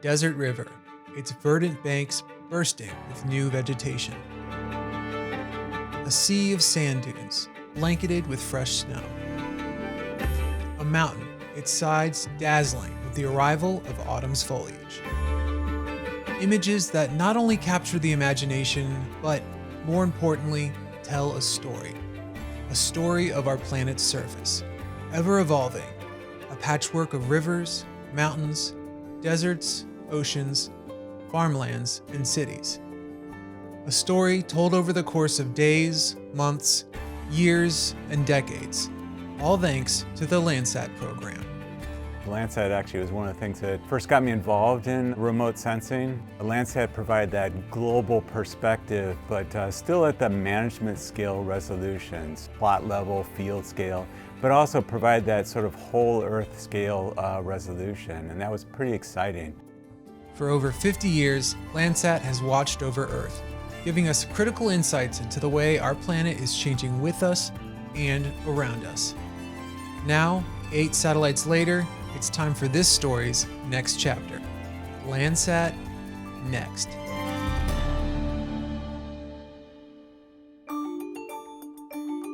desert river, its verdant banks bursting with new vegetation. A sea of sand dunes, blanketed with fresh snow. A mountain, its sides dazzling with the arrival of autumn's foliage. Images that not only capture the imagination, but, more importantly, tell a story. A story of our planet's surface, ever evolving, a patchwork of rivers, mountains, deserts, oceans, farmlands, and cities. A story told over the course of days, months, years, and decades, all thanks to the Landsat program. Landsat actually was one of the things that first got me involved in remote sensing. Landsat provided that global perspective, but still at the management scale resolutions, plot level, field scale, but also provide that sort of whole Earth scale resolution, and that was pretty exciting. For over 50 years, Landsat has watched over Earth, giving us critical insights into the way our planet is changing with us and around us. Now, 8 satellites later, it's time for this story's next chapter, Landsat Next.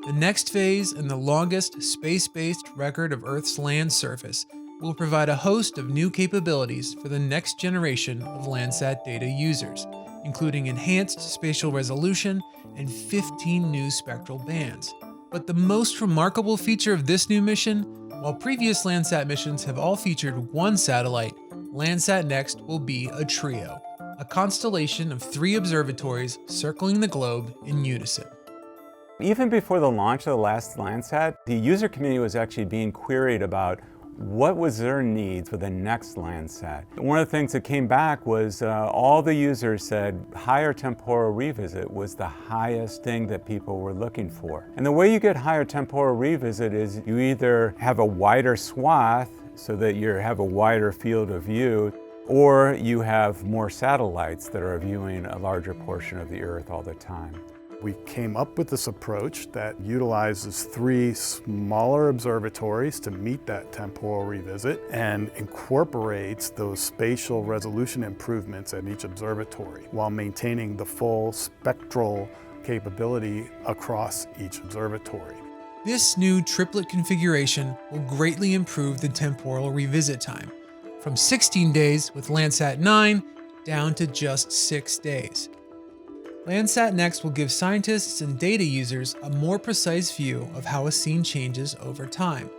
The next phase and the longest space-based record of Earth's land surface will provide a host of new capabilities for the next generation of Landsat data users, including enhanced spatial resolution and 15 new spectral bands. But the most remarkable feature of this new mission, while previous Landsat missions have all featured one satellite, Landsat Next will be a trio, a constellation of 3 observatories circling the globe in unison. Even before the launch of the last Landsat, the user community was actually being queried about what was their needs for the next Landsat. One of the things that came back was all the users said higher temporal revisit was the highest thing that people were looking for. And the way you get higher temporal revisit is you either have a wider swath so that you have a wider field of view, or you have more satellites that are viewing a larger portion of the Earth all the time. We came up with this approach that utilizes 3 smaller observatories to meet that temporal revisit and incorporates those spatial resolution improvements at each observatory while maintaining the full spectral capability across each observatory. This new triplet configuration will greatly improve the temporal revisit time, from 16 days with Landsat 9 down to just 6 days. Landsat Next will give scientists and data users a more precise view of how a scene changes over time.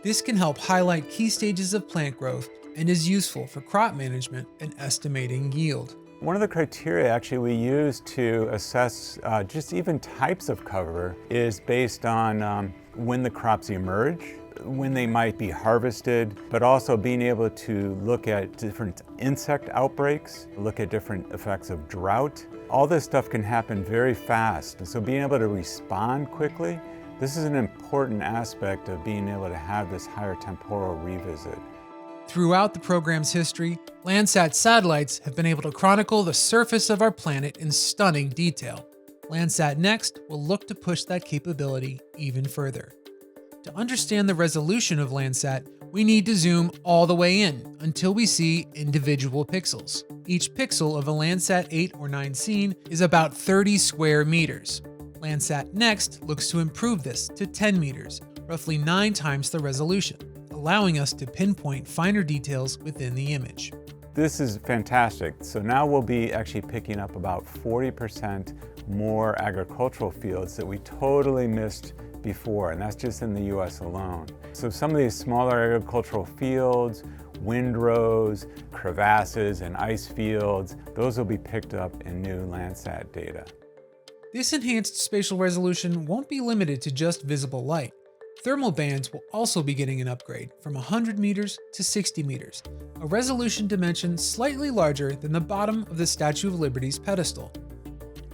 This can help highlight key stages of plant growth and is useful for crop management and estimating yield. One of the criteria actually we use to assess just even types of cover is based on when the crops emerge, when they might be harvested, but also being able to look at different insect outbreaks, look at different effects of drought. All this stuff can happen very fast, and so being able to respond quickly, this is an important aspect of being able to have this higher temporal revisit. Throughout the program's history, Landsat satellites have been able to chronicle the surface of our planet in stunning detail. Landsat Next will look to push that capability even further. To understand the resolution of Landsat, we need to zoom all the way in until we see individual pixels. Each pixel of a Landsat 8 or 9 scene is about 30 square meters. Landsat Next looks to improve this to 10 meters, roughly 9 times the resolution, allowing us to pinpoint finer details within the image. This is fantastic. So now we'll be actually picking up about 40% more agricultural fields that we totally missed before, and that's just in the US alone. So some of these smaller agricultural fields, windrows, crevasses, and ice fields, those will be picked up in new Landsat data. This enhanced spatial resolution won't be limited to just visible light. Thermal bands will also be getting an upgrade from 100 meters to 60 meters, a resolution dimension slightly larger than the bottom of the Statue of Liberty's pedestal.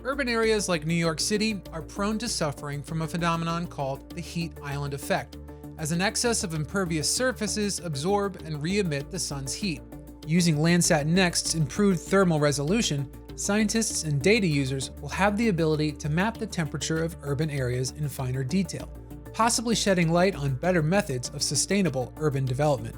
Urban areas like New York City are prone to suffering from a phenomenon called the heat island effect, as an excess of impervious surfaces absorb and re-emit the sun's heat. Using Landsat Next's improved thermal resolution, scientists and data users will have the ability to map the temperature of urban areas in finer detail, possibly shedding light on better methods of sustainable urban development.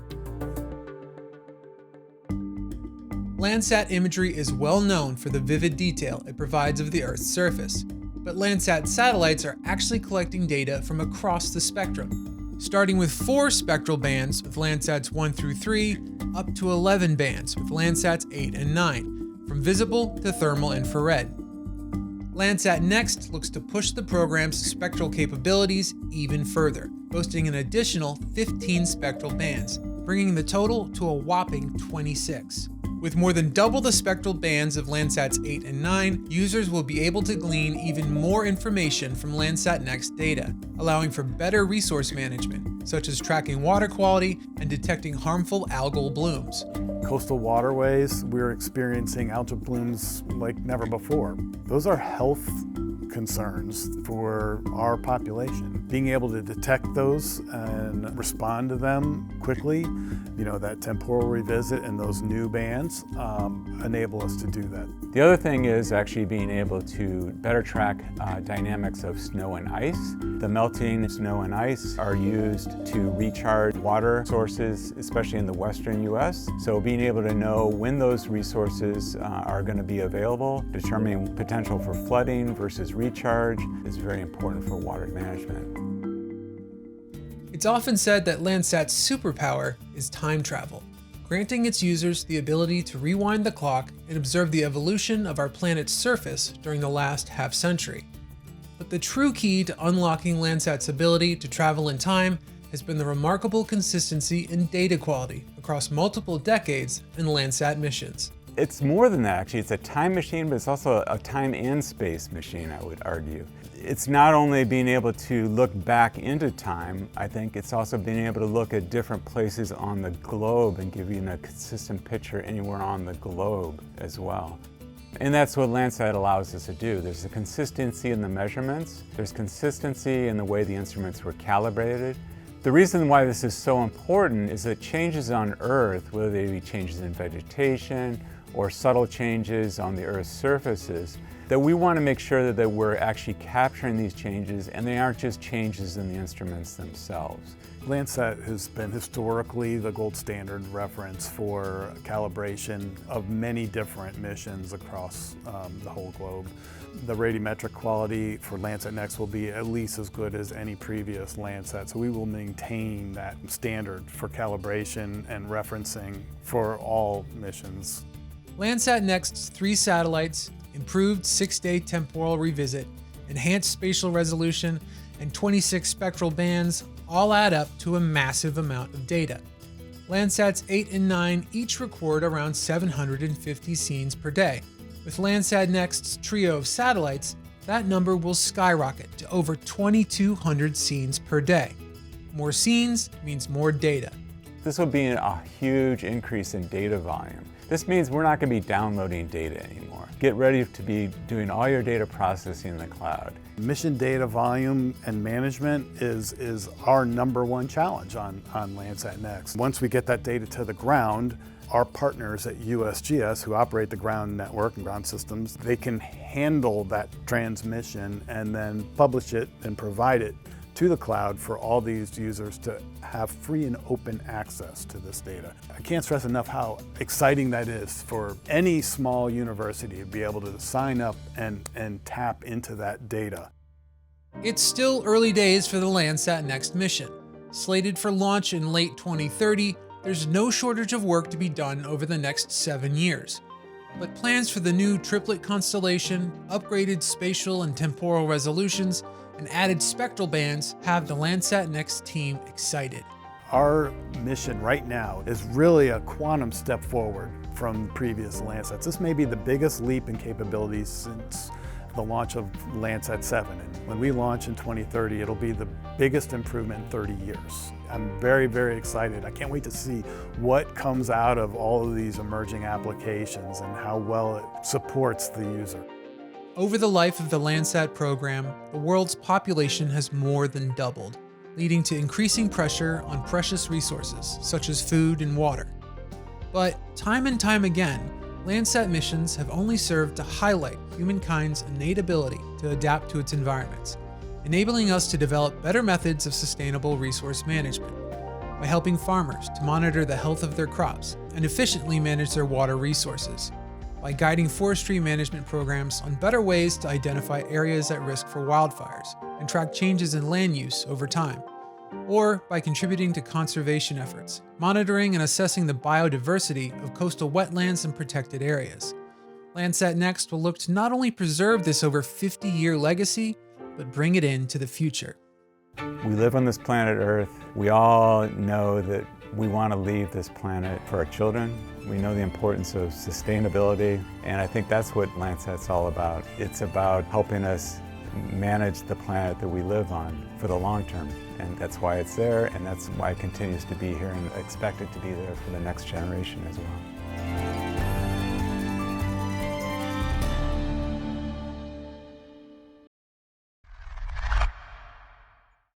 Landsat imagery is well known for the vivid detail it provides of the Earth's surface, but Landsat satellites are actually collecting data from across the spectrum, starting with 4 spectral bands with Landsats 1 through 3, up to 11 bands with Landsats 8 and 9, from visible to thermal infrared. Landsat Next looks to push the program's spectral capabilities even further, boasting an additional 15 spectral bands, bringing the total to a whopping 26. With more than double the spectral bands of Landsats 8 and 9, users will be able to glean even more information from Landsat Next data, allowing for better resource management, such as tracking water quality and detecting harmful algal blooms. Coastal waterways, we're experiencing algal blooms like never before. Those are health concerns for our population. Being able to detect those and respond to them quickly, that temporal revisit and those new bands enable us to do that. The other thing is actually being able to better track dynamics of snow and ice. The melting snow and ice are used to recharge water sources, especially in the western U.S. So being able to know when those resources are going to be available, determining potential for flooding versus recharge is very important for water management. It's often said that Landsat's superpower is time travel, granting its users the ability to rewind the clock and observe the evolution of our planet's surface during the last half-century. But the true key to unlocking Landsat's ability to travel in time has been the remarkable consistency in data quality across multiple decades in Landsat missions. It's more than that, actually. It's a time machine, but it's also a time and space machine, I would argue. It's not only being able to look back into time, I think it's also being able to look at different places on the globe and give you a consistent picture anywhere on the globe as well. And that's what Landsat allows us to do. There's a consistency in the measurements, there's consistency in the way the instruments were calibrated. The reason why this is so important is that changes on Earth, whether they be changes in vegetation or subtle changes on the Earth's surfaces, that we want to make sure that we're actually capturing these changes and they aren't just changes in the instruments themselves. Landsat has been historically the gold standard reference for calibration of many different missions across the whole globe. The radiometric quality for Landsat Next will be at least as good as any previous Landsat, so we will maintain that standard for calibration and referencing for all missions. Landsat Next's 3 satellites, improved 6-day temporal revisit, enhanced spatial resolution, and 26 spectral bands all add up to a massive amount of data. Landsats 8 and 9 each record around 750 scenes per day. With Landsat Next's trio of satellites, that number will skyrocket to over 2,200 scenes per day. More scenes means more data. This will be a huge increase in data volume. This means we're not going to be downloading data anymore. Get ready to be doing all your data processing in the cloud. Mission data volume and management is our #1 challenge on Landsat Next. Once we get that data to the ground, our partners at USGS, who operate the ground network and ground systems, they can handle that transmission and then publish it and provide it to the cloud for all these users to have free and open access to this data. I can't stress enough how exciting that is for any small university to be able to sign up and tap into that data. It's still early days for the Landsat Next mission. Slated for launch in late 2030, there's no shortage of work to be done over the next 7 years. But plans for the new triplet constellation, upgraded spatial and temporal resolutions, and added spectral bands have the Landsat Next team excited. Our mission right now is really a quantum step forward from previous Landsats. This may be the biggest leap in capabilities since the launch of Landsat 7. And when we launch in 2030, it'll be the biggest improvement in 30 years. I'm very, very excited. I can't wait to see what comes out of all of these emerging applications and how well it supports the user. Over the life of the Landsat program, the world's population has more than doubled, leading to increasing pressure on precious resources such as food and water. But time and time again, Landsat missions have only served to highlight humankind's innate ability to adapt to its environments, enabling us to develop better methods of sustainable resource management. by helping farmers to monitor the health of their crops and efficiently manage their water resources, by guiding forestry management programs on better ways to identify areas at risk for wildfires and track changes in land use over time, or by contributing to conservation efforts, monitoring and assessing the biodiversity of coastal wetlands and protected areas. Landsat Next will look to not only preserve this over 50-year legacy, but bring it into the future. We live on this planet Earth. We all know that we want to leave this planet for our children. We know the importance of sustainability, and I think that's what Landsat's all about. It's about helping us manage the planet that we live on for the long term. And that's why it's there, and that's why it continues to be here, and I expect it to be there for the next generation as well.